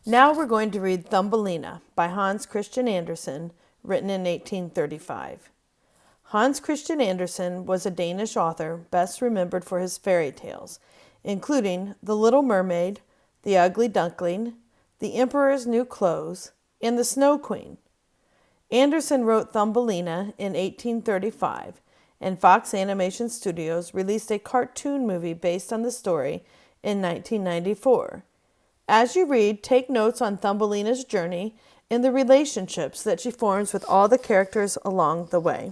Now we're going to read Thumbelina by Hans Christian Andersen, written in 1835. Hans Christian Andersen was a Danish author best remembered for his fairy tales, including The Little Mermaid, The Ugly Duckling, The Emperor's New Clothes, and The Snow Queen. Andersen wrote Thumbelina in 1835, and Fox Animation Studios released a cartoon movie based on the story in 1994. As you read, take notes on Thumbelina's journey and the relationships that she forms with all the characters along the way.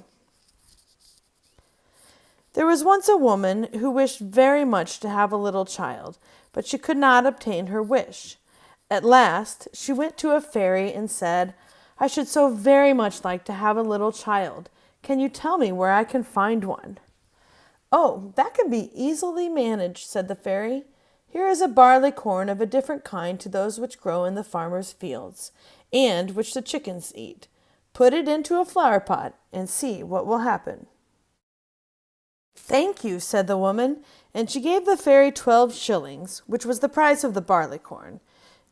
There was once a woman who wished very much to have a little child, but she could not obtain her wish. At last, she went to a fairy and said, "I should so very much like to have a little child. Can you tell me where I can find one?" "Oh, that can be easily managed," said the fairy. "Here is a barley corn of a different kind to those which grow in the farmer's fields, and which the chickens eat. Put it into a flower pot, and see what will happen." "Thank you," said the woman, and she gave the fairy 12 shillings, which was the price of the barley corn.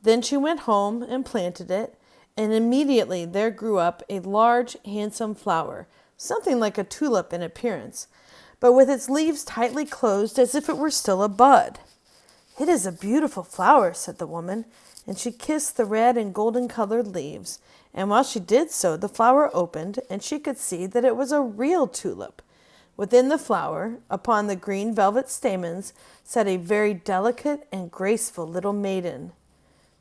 Then she went home and planted it, and immediately there grew up a large, handsome flower, something like a tulip in appearance, but with its leaves tightly closed as if it were still a bud. "It is a beautiful flower," said the woman, and she kissed the red and golden-colored leaves, and while she did so the flower opened, and she could see that it was a real tulip. Within the flower, upon the green velvet stamens, sat a very delicate and graceful little maiden.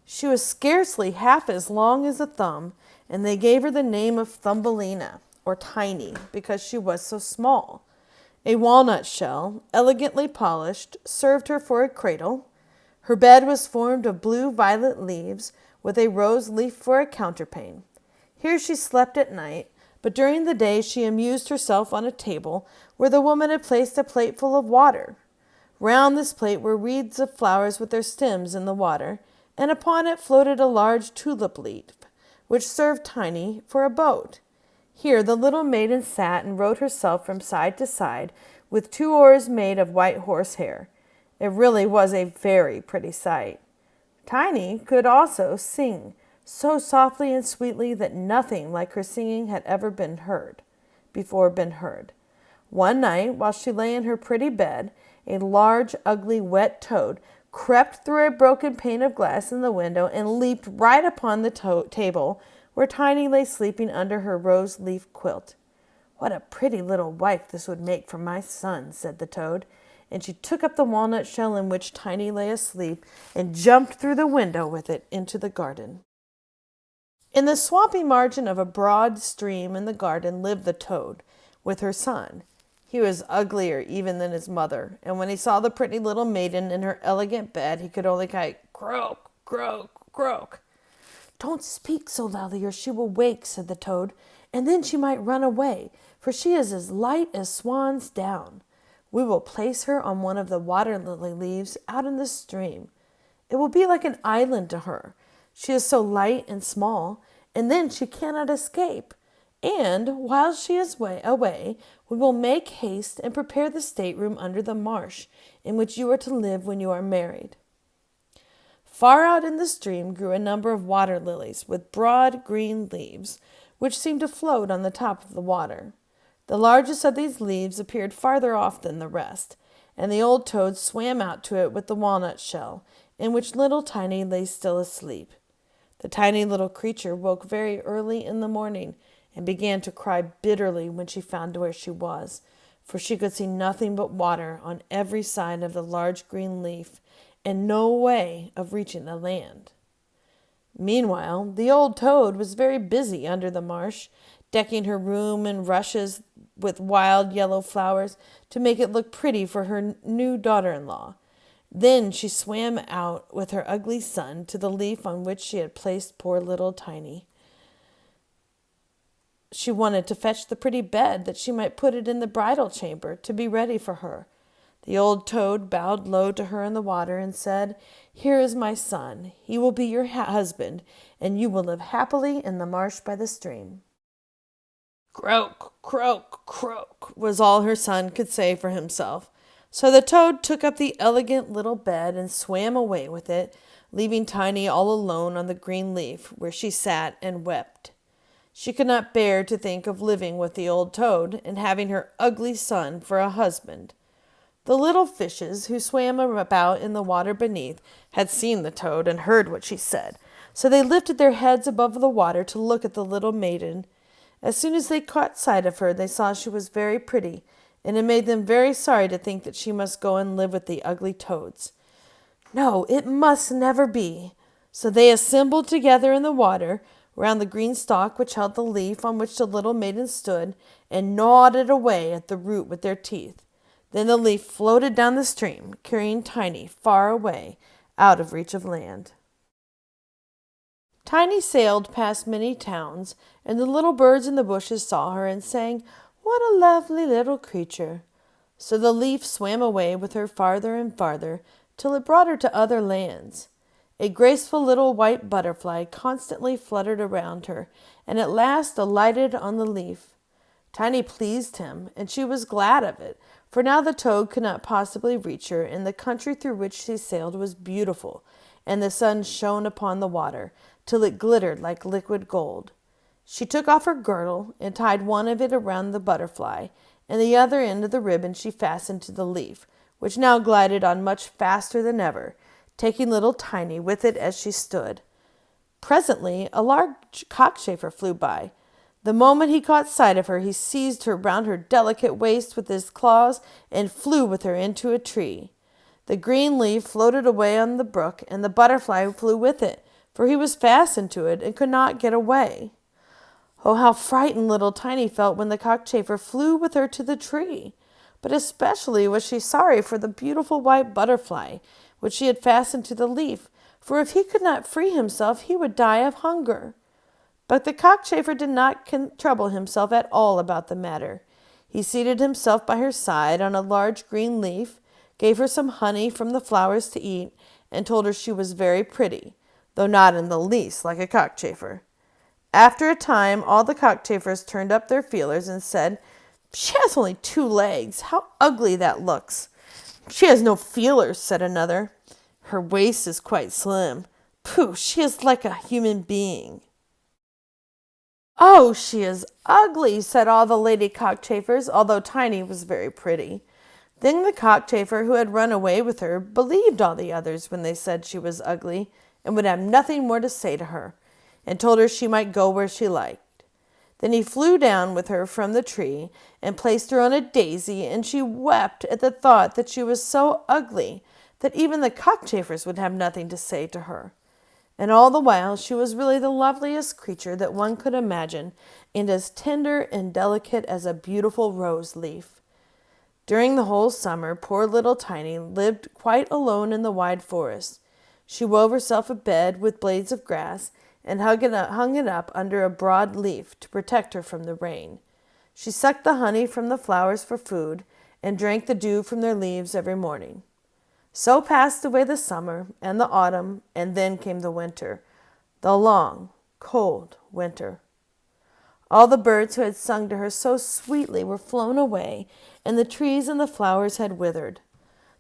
She was scarcely half as long as a thumb, and they gave her the name of Thumbelina, or Tiny, because she was so small. A walnut shell, elegantly polished, served her for a cradle. Her bed was formed of blue-violet leaves, with a rose leaf for a counterpane. Here she slept at night, but during the day she amused herself on a table where the woman had placed a plate full of water. Round this plate were wreaths of flowers with their stems in the water, and upon it floated a large tulip leaf, which served Tiny for a boat. Here the little maiden sat and rowed herself from side to side with 2 oars made of white horsehair. It really was a very pretty sight. Tiny could also sing, so softly and sweetly that nothing like her singing had ever before been heard. One night, while she lay in her pretty bed, a large, ugly, wet toad crept through a broken pane of glass in the window and leaped right upon the table where Tiny lay sleeping under her rose-leaf quilt. "What a pretty little wife this would make for my son," said the toad, and she took up the walnut shell in which Tiny lay asleep and jumped through the window with it into the garden. In the swampy margin of a broad stream in the garden lived the toad, with her son. He was uglier even than his mother, and when he saw the pretty little maiden in her elegant bed, he could only cry, "Croak, croak, croak." "Don't speak so loudly, or she will wake," said the toad, "and then she might run away, for she is as light as swan's down. We will place her on one of the water lily leaves out in the stream. It will be like an island to her. She is so light and small, and then she cannot escape. And while she is away, we will make haste and prepare the stateroom under the marsh, in which you are to live when you are married." Far out in the stream grew a number of water lilies with broad green leaves, which seemed to float on the top of the water. The largest of these leaves appeared farther off than the rest, and the old toad swam out to it with the walnut shell, in which little Tiny lay still asleep. The tiny little creature woke very early in the morning and began to cry bitterly when she found where she was, for she could see nothing but water on every side of the large green leaf, and no way of reaching the land. Meanwhile, the old toad was very busy under the marsh, decking her room in rushes with wild yellow flowers to make it look pretty for her new daughter-in-law. Then she swam out with her ugly son to the leaf on which she had placed poor little Tiny. She wanted to fetch the pretty bed that she might put it in the bridal chamber to be ready for her. The old toad bowed low to her in the water and said, "Here is my son. He will be your husband, and you will live happily in the marsh by the stream." "Croak, croak, croak," was all her son could say for himself. So the toad took up the elegant little bed and swam away with it, leaving Tiny all alone on the green leaf, where she sat and wept. She could not bear to think of living with the old toad and having her ugly son for a husband. The little fishes who swam about in the water beneath had seen the toad and heard what she said, so they lifted their heads above the water to look at the little maiden. As soon as they caught sight of her, they saw she was very pretty, and it made them very sorry to think that she must go and live with the ugly toads. No, it must never be. So they assembled together in the water, round the green stalk which held the leaf on which the little maiden stood, and gnawed it away at the root with their teeth. Then the leaf floated down the stream, carrying Tiny far away, out of reach of land. Tiny sailed past many towns, and the little birds in the bushes saw her and sang, "What a lovely little creature!" So the leaf swam away with her farther and farther, till it brought her to other lands. A graceful little white butterfly constantly fluttered around her, and at last alighted on the leaf. Tiny pleased him, and she was glad of it, for now the toad could not possibly reach her, and the country through which she sailed was beautiful, and the sun shone upon the water, till it glittered like liquid gold. She took off her girdle, and tied one of it around the butterfly, and the other end of the ribbon she fastened to the leaf, which now glided on much faster than ever, taking little Tiny with it as she stood. Presently a large cockchafer flew by. The moment he caught sight of her, he seized her round her delicate waist with his claws and flew with her into a tree. The green leaf floated away on the brook, and the butterfly flew with it, for he was fastened to it and could not get away. Oh, how frightened little Tiny felt when the cockchafer flew with her to the tree! But especially was she sorry for the beautiful white butterfly, which she had fastened to the leaf, for if he could not free himself, he would die of hunger. But the cockchafer did not trouble himself at all about the matter. He seated himself by her side on a large green leaf, gave her some honey from the flowers to eat, and told her she was very pretty, though not in the least like a cockchafer. After a time, all the cockchafers turned up their feelers and said, "She has only 2 legs. How ugly that looks!" "She has no feelers," said another. "Her waist is quite slim. Pooh, she is like a human being." "Oh, she is ugly," said all the lady cockchafers, although Tiny was very pretty. Then the cockchafer who had run away with her believed all the others when they said she was ugly, and would have nothing more to say to her, and told her she might go where she liked. Then he flew down with her from the tree, and placed her on a daisy, and she wept at the thought that she was so ugly that even the cockchafers would have nothing to say to her. And all the while she was really the loveliest creature that one could imagine, and as tender and delicate as a beautiful rose leaf. During the whole summer, poor little Tiny lived quite alone in the wide forest. She wove herself a bed with blades of grass, and hung it up under a broad leaf to protect her from the rain. She sucked the honey from the flowers for food, and drank the dew from their leaves every morning. So passed away the summer and the autumn, and then came the winter, the long, cold winter. All the birds who had sung to her so sweetly were flown away, and the trees and the flowers had withered.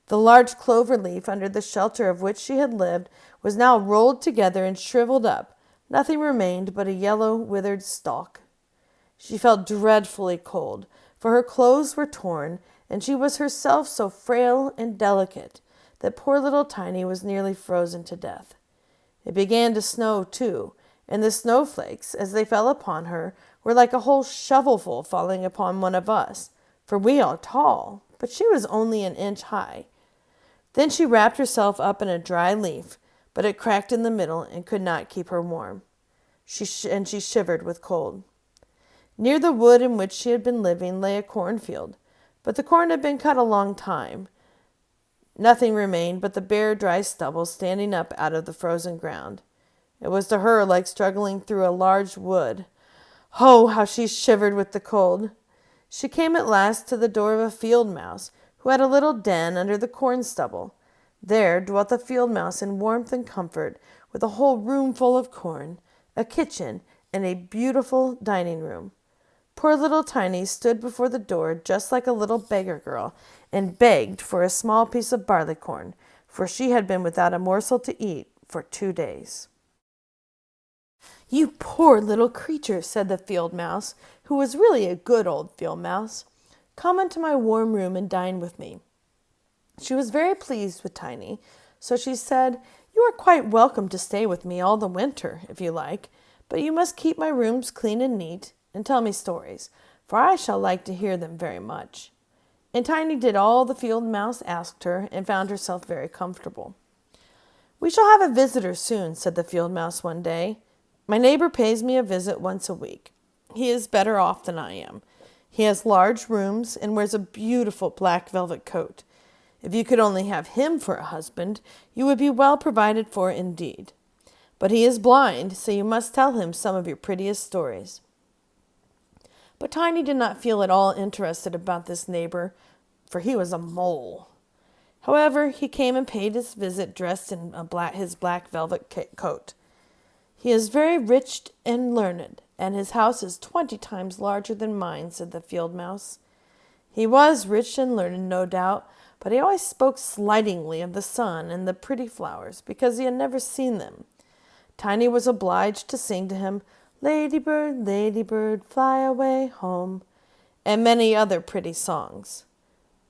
The large clover leaf under the shelter of which she had lived was now rolled together and shriveled up. Nothing remained but a yellow, withered stalk. She felt dreadfully cold, for her clothes were torn, and she was herself so frail and delicate that poor little Tiny was nearly frozen to death. It began to snow, too, and the snowflakes, as they fell upon her, were like a whole shovelful falling upon one of us, for we are tall, but she was only an inch high. Then she wrapped herself up in a dry leaf, but it cracked in the middle and could not keep her warm. She shivered with cold. Near the wood in which she had been living lay a cornfield, but the corn had been cut a long time. Nothing remained but the bare, dry stubble standing up out of the frozen ground. It was to her like struggling through a large wood. Oh, how she shivered with the cold! She came at last to the door of a field mouse, who had a little den under the corn stubble. There dwelt the field mouse in warmth and comfort, with a whole room full of corn, a kitchen, and a beautiful dining room. Poor little Tiny stood before the door just like a little beggar girl, and begged for a small piece of barleycorn, for she had been without a morsel to eat for 2 days. "You poor little creature," said the field mouse, who was really a good old field mouse. "Come into my warm room and dine with me." She was very pleased with Tiny, so she said, "You are quite welcome to stay with me all the winter, if you like, but you must keep my rooms clean and neat, and tell me stories, for I shall like to hear them very much." And Tiny did all the field mouse asked her, and found herself very comfortable. "We shall have a visitor soon," said the field mouse one day. "My neighbor pays me a visit once a week. He is better off than I am. He has large rooms and wears a beautiful black velvet coat. If you could only have him for a husband, you would be well provided for indeed. But he is blind, so you must tell him some of your prettiest stories." But Tiny did not feel at all interested about this neighbor, for he was a mole. However, he came and paid his visit dressed in his black velvet coat. "He is very rich and learned, and his house is 20 times larger than mine," said the field mouse. He was rich and learned, no doubt, but he always spoke slightingly of the sun and the pretty flowers, because he had never seen them. Tiny was obliged to sing to him, Lady bird, fly away home," and many other pretty songs.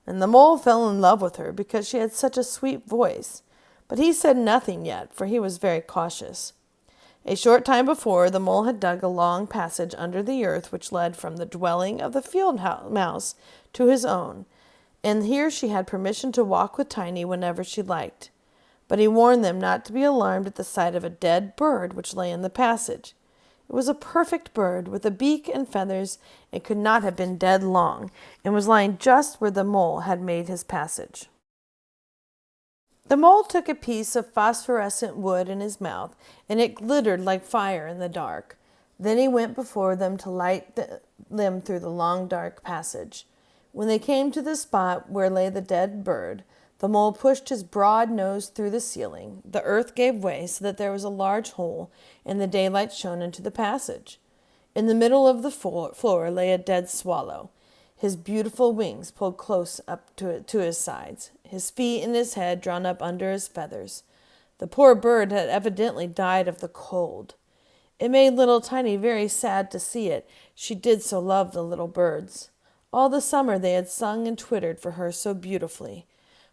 And the mole fell in love with her because she had such a sweet voice, but he said nothing yet, for he was very cautious. A short time before, the mole had dug a long passage under the earth which led from the dwelling of the field mouse to his own, and here she had permission to walk with Tiny whenever she liked. But he warned them not to be alarmed at the sight of a dead bird which lay in the passage. It was a perfect bird, with a beak and feathers, and could not have been dead long, and was lying just where the mole had made his passage. The mole took a piece of phosphorescent wood in his mouth, and it glittered like fire in the dark. Then he went before them to light them through the long dark passage. When they came to the spot where lay the dead bird, the mole pushed his broad nose through the ceiling. The earth gave way so that there was a large hole, and the daylight shone into the passage. In the middle of the floor lay a dead swallow, his beautiful wings pulled close up to his sides, his feet and his head drawn up under his feathers. The poor bird had evidently died of the cold. It made little Tiny very sad to see it. She did so love the little birds. All the summer they had sung and twittered for her so beautifully.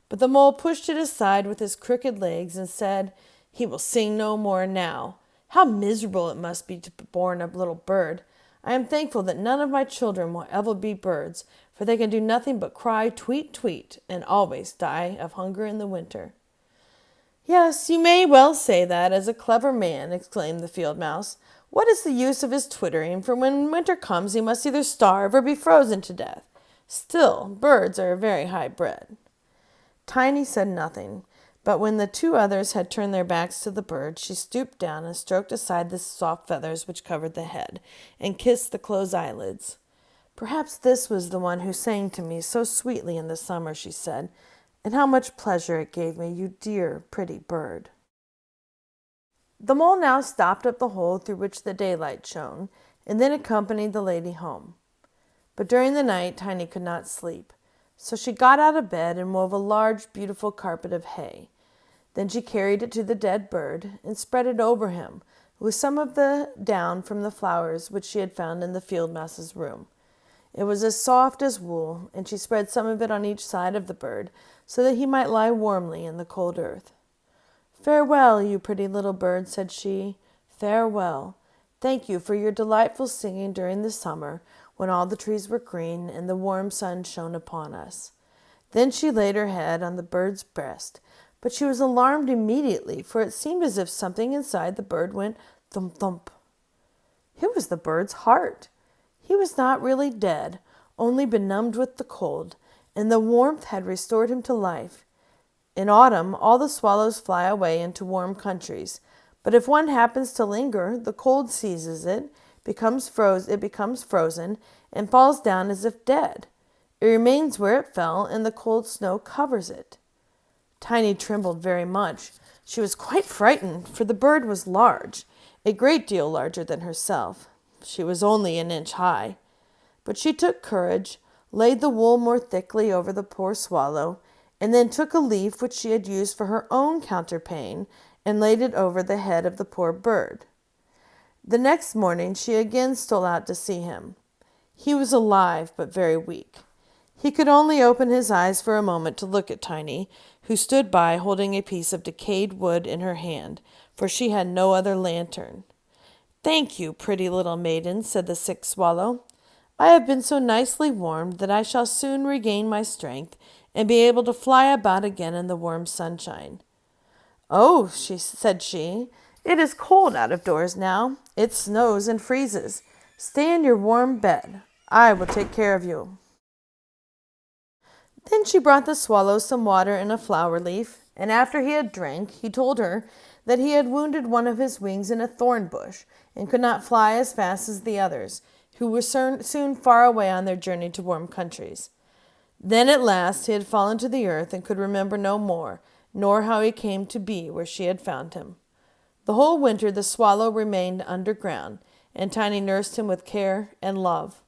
But the mole pushed it aside with his crooked legs and said, "He will sing no more now. How miserable it must be to be born a little bird. I am thankful that none of my children will ever be birds, for they can do nothing but cry tweet, tweet, and always die of hunger in the winter." "Yes, you may well say that, as a clever man," exclaimed the field mouse. "What is the use of his twittering, for when winter comes he must either starve or be frozen to death. Still, birds are very high bred." Tiny said nothing, but when the two others had turned their backs to the bird, she stooped down and stroked aside the soft feathers which covered the head, and kissed the closed eyelids. "Perhaps this was the one who sang to me so sweetly in the summer," she said, "and how much pleasure it gave me, you dear, pretty bird." The mole now stopped up the hole through which the daylight shone, and then accompanied the lady home. But during the night Tiny could not sleep. So she got out of bed and wove a large, beautiful carpet of hay. Then she carried it to the dead bird and spread it over him, with some of the down from the flowers which she had found in the field mouse's room. It was as soft as wool, and she spread some of it on each side of the bird, so that he might lie warmly in the cold earth. "Farewell, you pretty little bird," said she. "Farewell. Thank you for your delightful singing during the summer, when all the trees were green and the warm sun shone upon us." Then she laid her head on the bird's breast, but she was alarmed immediately, for it seemed as if something inside the bird went thump, thump. It was the bird's heart. He was not really dead, only benumbed with the cold, and the warmth had restored him to life. In autumn, all the swallows fly away into warm countries, but if one happens to linger, the cold seizes it, becomes frozen, and falls down as if dead. It remains where it fell, and the cold snow covers it. Tiny trembled very much. She was quite frightened, for the bird was large, a great deal larger than herself. She was only an inch high. But she took courage, laid the wool more thickly over the poor swallow, and then took a leaf which she had used for her own counterpane, and laid it over the head of the poor bird. The next morning she again stole out to see him. He was alive, but very weak. He could only open his eyes for a moment to look at Tiny, who stood by holding a piece of decayed wood in her hand, for she had no other lantern. "Thank you, pretty little maiden," said the sick swallow. "I have been so nicely warmed that I shall soon regain my strength and be able to fly about again in the warm sunshine." "Oh," said she, "it is cold out of doors now. It snows and freezes. Stay in your warm bed. I will take care of you." Then she brought the swallow some water in a flower leaf, and after he had drank, he told her that he had wounded one of his wings in a thorn bush, and could not fly as fast as the others, who were soon far away on their journey to warm countries. Then at last he had fallen to the earth and could remember no more, nor how he came to be where she had found him. The whole winter the swallow remained underground, and Tiny nursed him with care and love.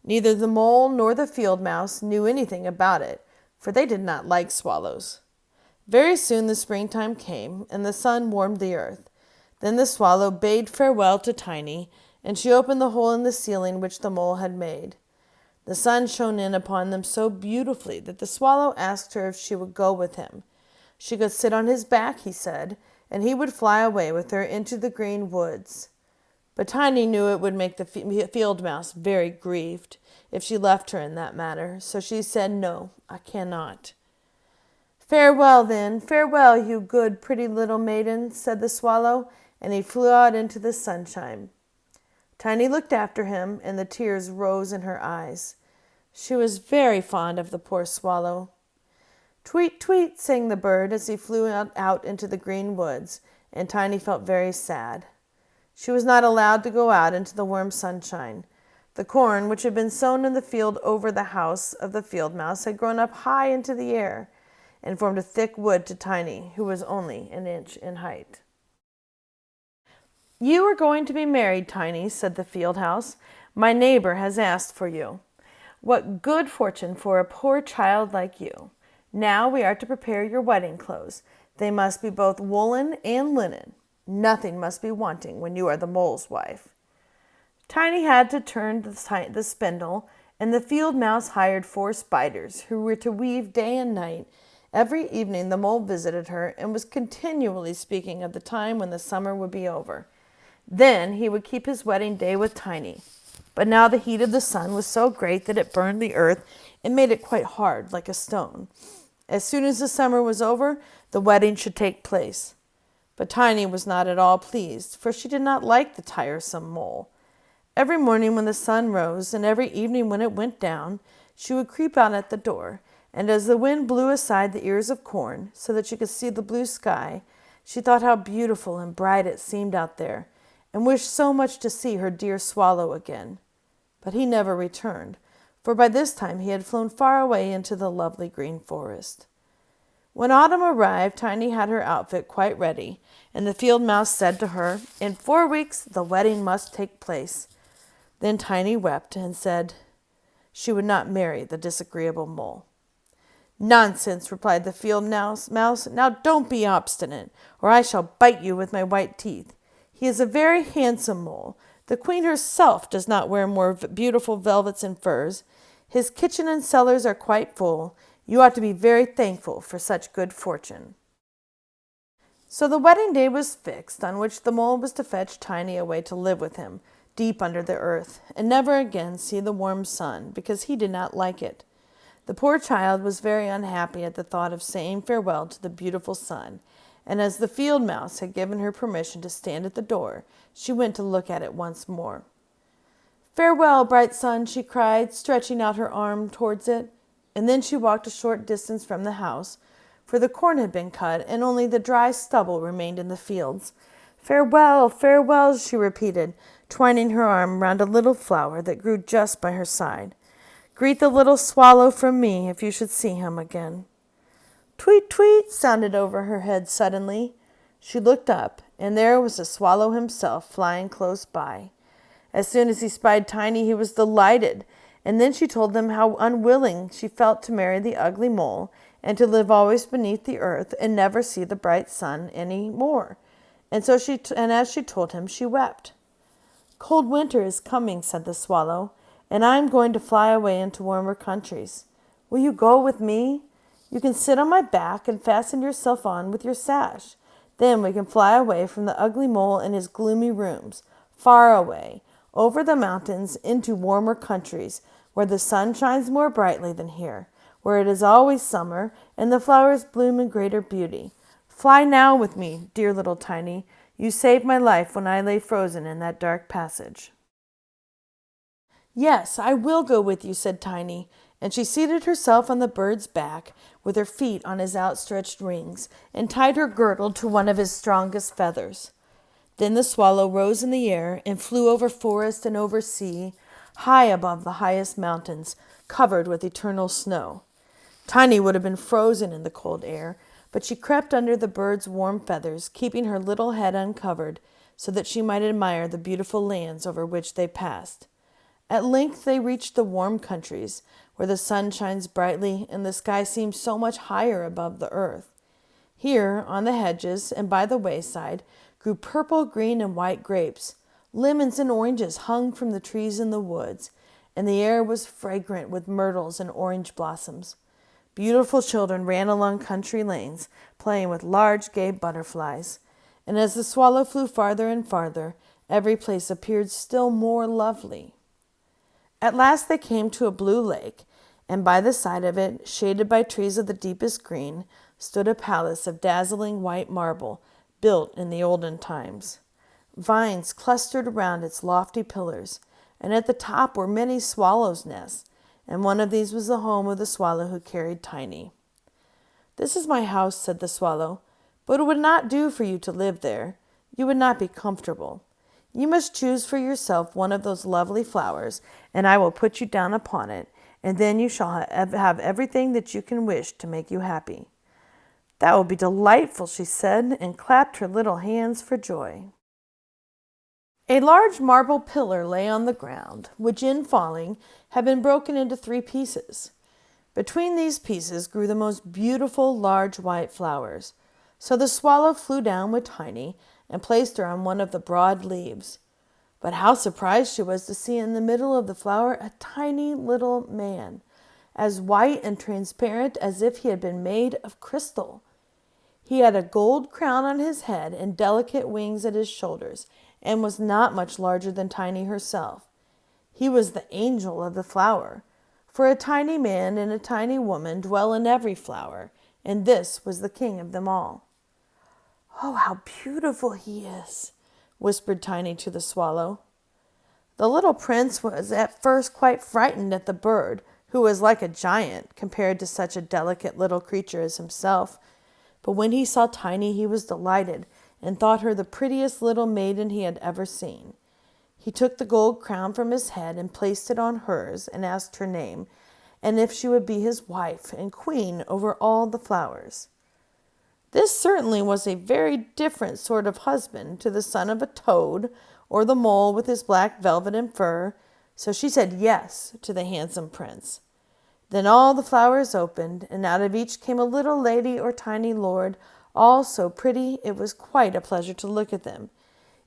Neither the mole nor the field mouse knew anything about it, for they did not like swallows. Very soon the springtime came, and the sun warmed the earth. Then the swallow bade farewell to Tiny, and she opened the hole in the ceiling which the mole had made. The sun shone in upon them so beautifully that the swallow asked her if she would go with him. She could sit on his back, he said, and he would fly away with her into the green woods. But Tiny knew it would make the field mouse very grieved if she left her in that manner, so she said, "No, I cannot." "Farewell, then, farewell, you good, pretty little maiden," said the swallow, and he flew out into the sunshine. Tiny looked after him, and the tears rose in her eyes. She was very fond of the poor swallow. "Tweet, tweet," sang the bird as he flew out into the green woods, and Tiny felt very sad. She was not allowed to go out into the warm sunshine. The corn, which had been sown in the field over the house of the field mouse, had grown up high into the air, and formed a thick wood to Tiny, who was only an inch in height. "You are going to be married, Tiny," said the field house. "My neighbor has asked for you. What good fortune for a poor child like you. Now we are to prepare your wedding clothes. They must be both woolen and linen. Nothing must be wanting when you are the mole's wife." Tiny had to turn the spindle, and the field mouse hired 4 spiders, who were to weave day and night. Every evening the mole visited her, and was continually speaking of the time when the summer would be over. Then he would keep his wedding day with Tiny. But now the heat of the sun was so great that it burned the earth and made it quite hard, like a stone. As soon as the summer was over, the wedding should take place. But Tiny was not at all pleased, for she did not like the tiresome mole. Every morning when the sun rose, and every evening when it went down, she would creep out at the door, and as the wind blew aside the ears of corn, so that she could see the blue sky, she thought how beautiful and bright it seemed out there, and wished so much to see her dear swallow again. But he never returned, for by this time he had flown far away into the lovely green forest. When autumn arrived, Tiny had her outfit quite ready, and the field mouse said to her, "In 4 weeks the wedding must take place." Then Tiny wept and said she would not marry the disagreeable mole. "Nonsense," replied the field mouse. "Now don't be obstinate, or I shall bite you with my white teeth. He is a very handsome mole. The queen herself does not wear more beautiful velvets and furs. His kitchen and cellars are quite full. You ought to be very thankful for such good fortune." So the wedding day was fixed, on which the mole was to fetch Tiny away to live with him, deep under the earth, and never again see the warm sun, because he did not like it. The poor child was very unhappy at the thought of saying farewell to the beautiful sun, and as the field mouse had given her permission to stand at the door, she went to look at it once more. "Farewell, bright sun," she cried, stretching out her arm towards it. And then she walked a short distance from the house, for the corn had been cut, and only the dry stubble remained in the fields. "Farewell, farewell," she repeated, twining her arm round a little flower that grew just by her side. "Greet the little swallow from me, if you should see him again." Tweet, tweet, sounded over her head suddenly. She looked up, and there was the swallow himself flying close by. As soon as he spied Tiny, he was delighted, and then she told him how unwilling she felt to marry the ugly mole, and to live always beneath the earth and never see the bright sun any more. And as she told him, she wept. "Cold winter is coming," said the swallow, "and I am going to fly away into warmer countries. Will you go with me? You can sit on my back and fasten yourself on with your sash. Then we can fly away from the ugly mole and his gloomy rooms, far away, over the mountains into warmer countries, where the sun shines more brightly than here, where it is always summer, and the flowers bloom in greater beauty. Fly now with me, dear little Tiny. You saved my life when I lay frozen in that dark passage." "Yes, I will go with you," said Tiny, and she seated herself on the bird's back, with her feet on his outstretched wings, and tied her girdle to one of his strongest feathers. Then the swallow rose in the air and flew over forest and over sea, high above the highest mountains, covered with eternal snow. Tiny would have been frozen in the cold air, but she crept under the bird's warm feathers, keeping her little head uncovered, so that she might admire the beautiful lands over which they passed. At length they reached the warm countries, where the sun shines brightly and the sky seems so much higher above the earth. Here, on the hedges and by the wayside, grew purple, green, and white grapes. Lemons and oranges hung from the trees in the woods, and the air was fragrant with myrtles and orange blossoms. Beautiful children ran along country lanes, playing with large gay butterflies, and as the swallow flew farther and farther, every place appeared still more lovely. At last they came to a blue lake, and by the side of it, shaded by trees of the deepest green, stood a palace of dazzling white marble, built in the olden times. Vines clustered around its lofty pillars, and at the top were many swallows' nests, and one of these was the home of the swallow who carried Tiny. "This is my house," said the swallow, "but it would not do for you to live there. You would not be comfortable. You must choose for yourself one of those lovely flowers, and I will put you down upon it, and then you shall have everything that you can wish to make you happy." "That will be delightful," she said, and clapped her little hands for joy. A large marble pillar lay on the ground, which in falling had been broken into 3 pieces. Between these pieces grew the most beautiful large white flowers. So the swallow flew down with Tiny and placed her on one of the broad leaves. But how surprised she was to see in the middle of the flower a tiny little man, as white and transparent as if he had been made of crystal. He had a gold crown on his head and delicate wings at his shoulders, and was not much larger than Tiny herself. He was the angel of the flower, for a tiny man and a tiny woman dwell in every flower, and this was the king of them all. "Oh, how beautiful he is," whispered Tiny to the swallow. The little prince was at first quite frightened at the bird, who was like a giant compared to such a delicate little creature as himself. But when he saw Tiny, he was delighted, and thought her the prettiest little maiden he had ever seen. He took the gold crown from his head and placed it on hers, and asked her name, and if she would be his wife and queen over all the flowers. This certainly was a very different sort of husband to the son of a toad, or the mole with his black velvet and fur, so she said yes to the handsome prince. Then all the flowers opened, and out of each came a little lady or tiny lord, all so pretty it was quite a pleasure to look at them.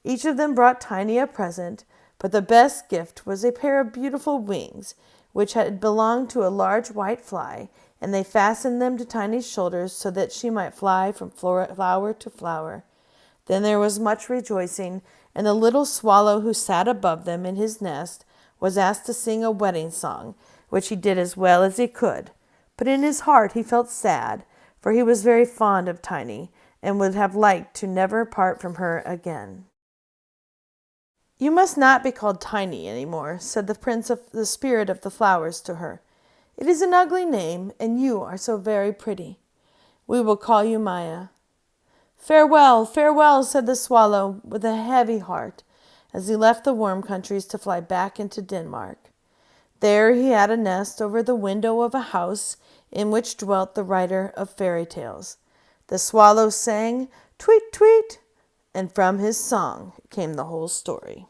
Each of them brought Tiny a present, but the best gift was a pair of beautiful wings, which had belonged to a large white fly, and they fastened them to Tiny's shoulders so that she might fly from flower to flower. Then there was much rejoicing, and the little swallow who sat above them in his nest was asked to sing a wedding song, which he did as well as he could. But in his heart he felt sad, for he was very fond of Tiny, and would have liked to never part from her again. "You must not be called Tiny any more," said the spirit of the flowers to her. "It is an ugly name, and you are so very pretty. We will call you Maya." "Farewell, farewell," said the swallow with a heavy heart, as he left the warm countries to fly back into Denmark. There he had a nest over the window of a house in which dwelt the writer of fairy tales. The swallow sang, "Tweet, tweet," and from his song came the whole story.